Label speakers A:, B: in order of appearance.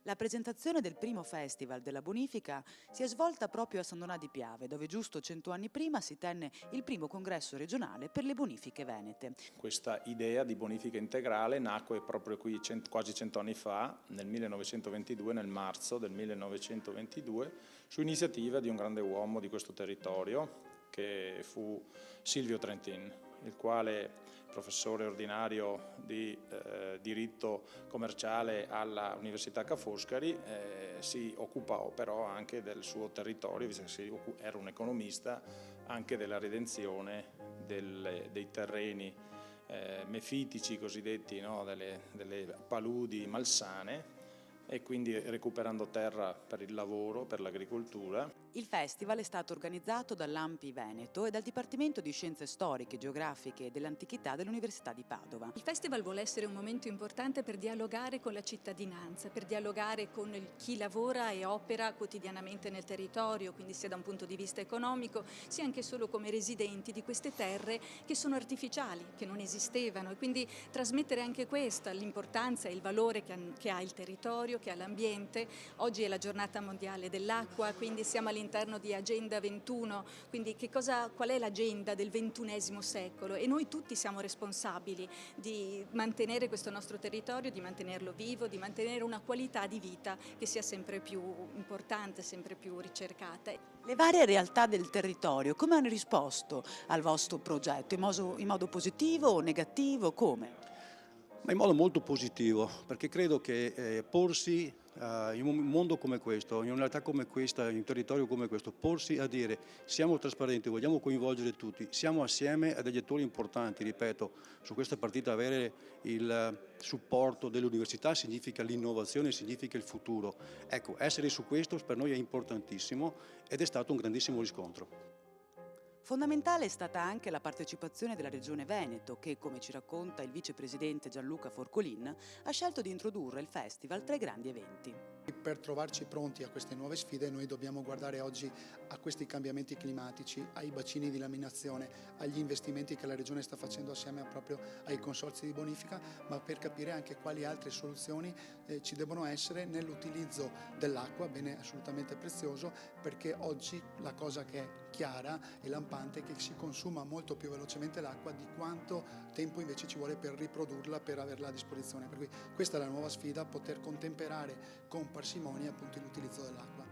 A: La presentazione del primo festival della bonifica si è svolta proprio a San Donà di Piave, dove giusto 100 anni prima si tenne il primo congresso regionale per le bonifiche venete.
B: Questa idea di bonifica integrale nacque proprio qui quasi 100 anni fa, nel 1922, nel marzo del 1922, su iniziativa di un grande uomo di questo territorio, che fu Silvio Trentin, il quale, professore ordinario di diritto commerciale alla Università Ca' Foscari, si occupò però anche del suo territorio, visto che era un economista, anche della redenzione dei terreni mefitici cosiddetti, no? delle paludi malsane, e quindi recuperando terra per il lavoro, per l'agricoltura.
A: Il festival è stato organizzato dall'AMPI Veneto e dal Dipartimento di Scienze Storiche, Geografiche e dell'Antichità dell'Università di Padova.
C: Il festival vuole essere un momento importante per dialogare con la cittadinanza, per dialogare con chi lavora e opera quotidianamente nel territorio, quindi sia da un punto di vista economico, sia anche solo come residenti di queste terre che sono artificiali, che non esistevano, e quindi trasmettere anche questa, l'importanza e il valore che ha il territorio, che ha l'ambiente. Oggi è la giornata mondiale dell'acqua, quindi siamo all'interno di Agenda 21, quindi qual è l'agenda del XXI secolo, e noi tutti siamo responsabili di mantenere questo nostro territorio, di mantenerlo vivo, di mantenere una qualità di vita che sia sempre più importante, sempre più ricercata.
A: Le varie realtà del territorio come hanno risposto al vostro progetto? In modo positivo o negativo? Come?
D: Ma in modo molto positivo, perché credo che porsi in un mondo come questo, in una realtà come questa, in un territorio come questo, porsi a dire siamo trasparenti, vogliamo coinvolgere tutti, siamo assieme a degli attori importanti, ripeto, su questa partita avere il supporto delle università significa l'innovazione, significa il futuro. Ecco, essere su questo per noi è importantissimo ed è stato un grandissimo riscontro.
A: Fondamentale è stata anche la partecipazione della Regione Veneto che, come ci racconta il vicepresidente Gianluca Forcolin, ha scelto di introdurre il festival tra i grandi eventi.
E: Per trovarci pronti a queste nuove sfide noi dobbiamo guardare oggi a questi cambiamenti climatici, ai bacini di laminazione, agli investimenti che la Regione sta facendo assieme proprio ai consorzi di bonifica, ma per capire anche quali altre soluzioni ci devono essere nell'utilizzo dell'acqua, bene assolutamente prezioso, perché oggi la cosa che è chiara e lampante è che si consuma molto più velocemente l'acqua di quanto tempo invece ci vuole per riprodurla, per averla a disposizione. Per cui questa è la nuova sfida, poter contemperare con parsimonia appunto l'utilizzo dell'acqua.